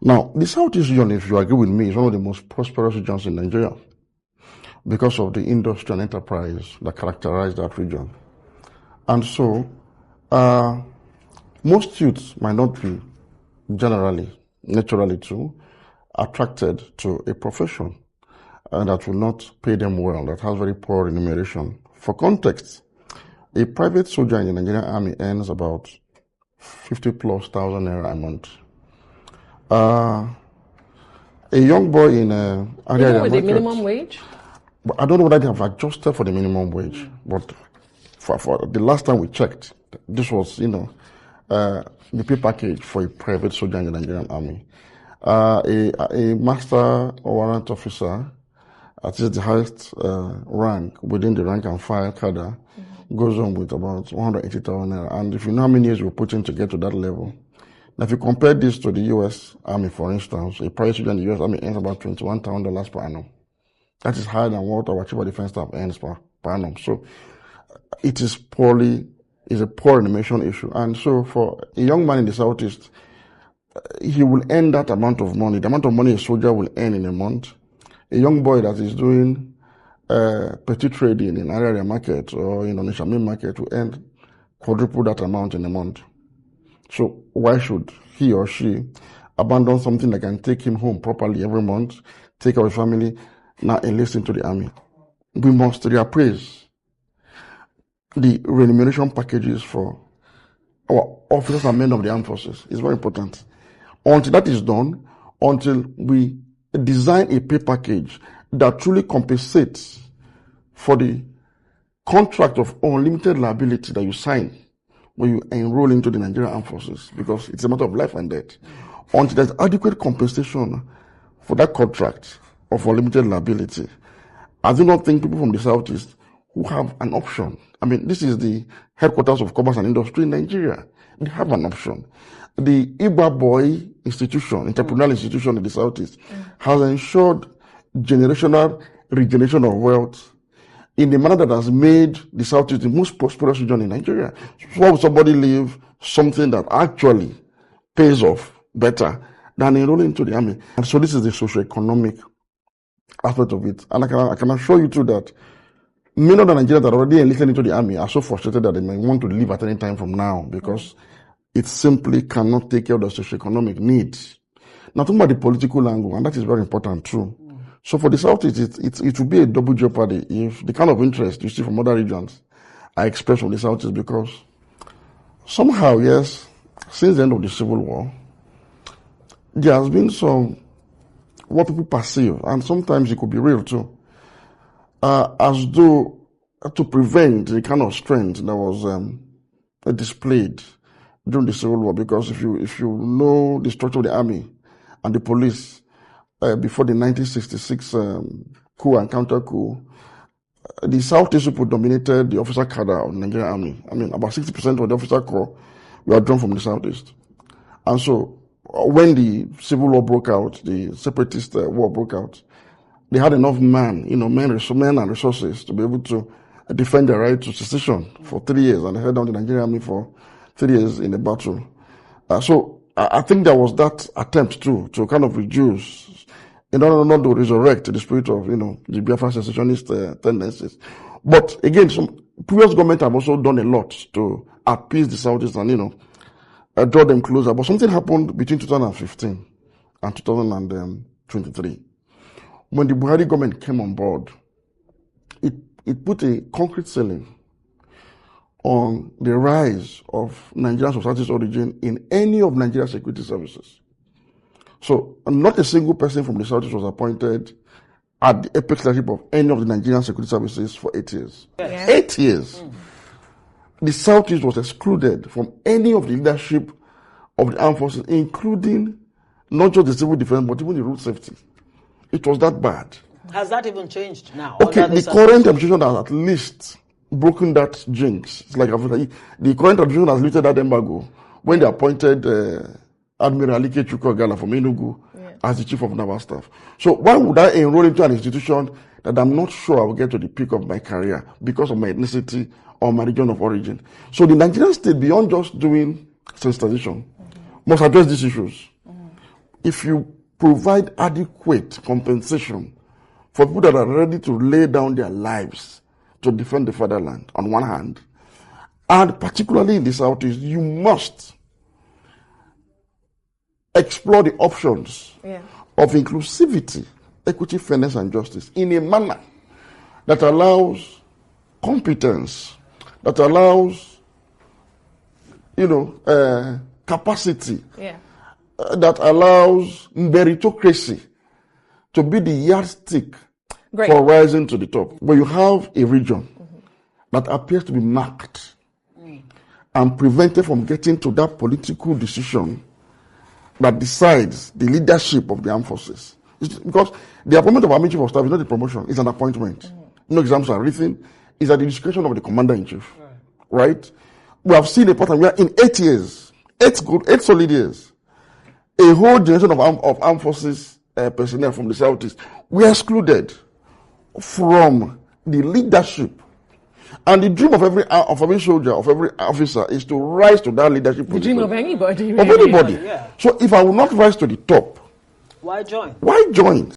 Now, the Southeast region, if you agree with me, is one of the most prosperous regions in Nigeria because of the industry and enterprise that characterize that region. And so, most youths might not be naturally too, attracted to a profession that will not pay them well, that has very poor remuneration. For context, a private soldier in the Nigerian army earns about 50,000+ naira a month. A young boy in even with the minimum wage? But I don't know whether they have adjusted for the minimum wage, but for the last time we checked, this was, the pay package for a private soldier in the Nigerian army. A master or warrant officer, at least the highest rank within the rank and file cadre, goes on with about 180,000 naira. And if you know how many years we're putting to get to that level, now if you compare this to the U.S. Army, for instance, a private soldier in the U.S. Army earns about $21,000 per annum. That is higher than what our chief of defense staff earns per annum. So it is a poor remuneration issue. And so for a young man in the Southeast, he will earn that amount of money. The amount of money a soldier will earn in a month. A young boy that is doing petty trading in area market or in Onitsha main market will earn quadruple that amount in a month. So why should he or she abandon something that can take him home properly every month, take our family, now enlist into the army? We must reappraise the remuneration packages for our officers and men of the armed forces. It's very important. Until that is done, until we design a pay package that truly compensates for the contract of unlimited liability that you sign when you enroll into the Nigerian Armed Forces, because it's a matter of life and death. Until there's adequate compensation for that contract of unlimited liability, I do not think people from the Southeast who have an option. I mean, this is the headquarters of commerce and industry in Nigeria. They have an option. The Igbo boy institution, entrepreneurial institution in the Southeast, has ensured generational regeneration of wealth in a manner that has made the Southeast the most prosperous region in Nigeria. So why would somebody leave something that actually pays off better than enrolling into the army? And so this is the socioeconomic aspect of it. And I can assure you too that many of the Nigerians that are already enlisted into the army are so frustrated that they may want to leave at any time from now because it simply cannot take care of the socioeconomic needs. Now, talking about the political angle, and that is very important too. So for the Southeast, it will be a double jeopardy if the kind of interest you see from other regions are expressed from the Southeast, because somehow, yes, since the end of the Civil War, there has been some, what people perceive, and sometimes it could be real too, as though to prevent the kind of strength that was displayed during the Civil War. Because if you know the structure of the army and the police before the 1966 coup and counter coup, the Southeast people dominated the officer cadre of the Nigerian army. I mean, about 60% of the officer corps were drawn from the Southeast. And so when the Civil War broke out, the separatist war broke out, they had enough men and resources to be able to defend their right to secession for 3 years, and they held down the Nigerian army for 3 years in a battle. So I think there was that attempt to kind of reduce, in order not to resurrect the spirit of, the Biafra secessionist tendencies. But again, some previous government have also done a lot to appease the Southeast and, draw them closer. But something happened between 2015 and 2023. When the Buhari government came on board, it put a concrete ceiling on the rise of Nigerian Southeast origin in any of Nigeria's security services. So not a single person from the Southeast was appointed at the apex leadership of any of the Nigerian security services for 8 years. Yes. 8 years. The Southeast was excluded from any of the leadership of the armed forces, including not just the civil defense, but even the road safety. It was that bad. Has that even changed now? Okay, the current administration has at least broken that jinx. It's like the current administration has lifted that embargo when they appointed Admiral Alike Chukwuegala from Enugu as the chief of naval staff. So why would I enroll into an institution that I'm not sure I will get to the peak of my career because of my ethnicity or my region of origin? So the Nigerian state, beyond just doing sensitization, must address these issues. if you provide adequate compensation for people that are ready to lay down their lives to defend the fatherland, on one hand, and particularly in the Southeast, you must explore the options of inclusivity, equity, fairness, and justice in a manner that allows competence, that allows, capacity, that allows meritocracy to be the yardstick for rising to the top. When you have a region that appears to be marked and prevented from getting to that political decision that decides the leadership of the armed forces. It's because the appointment of Army Chief of Staff is not a promotion, it's an appointment. No exams are written. It's at the discretion of the Commander-in-Chief. Right? We have seen a pattern where in 8 years, 8 solid years, a whole generation of armed forces personnel from the Southeast were excluded from the leadership. And the dream of every soldier, of every officer, is to rise to that leadership position. The dream of anybody. Of anybody. Yeah. So if I will not rise to the top, why join? Why join?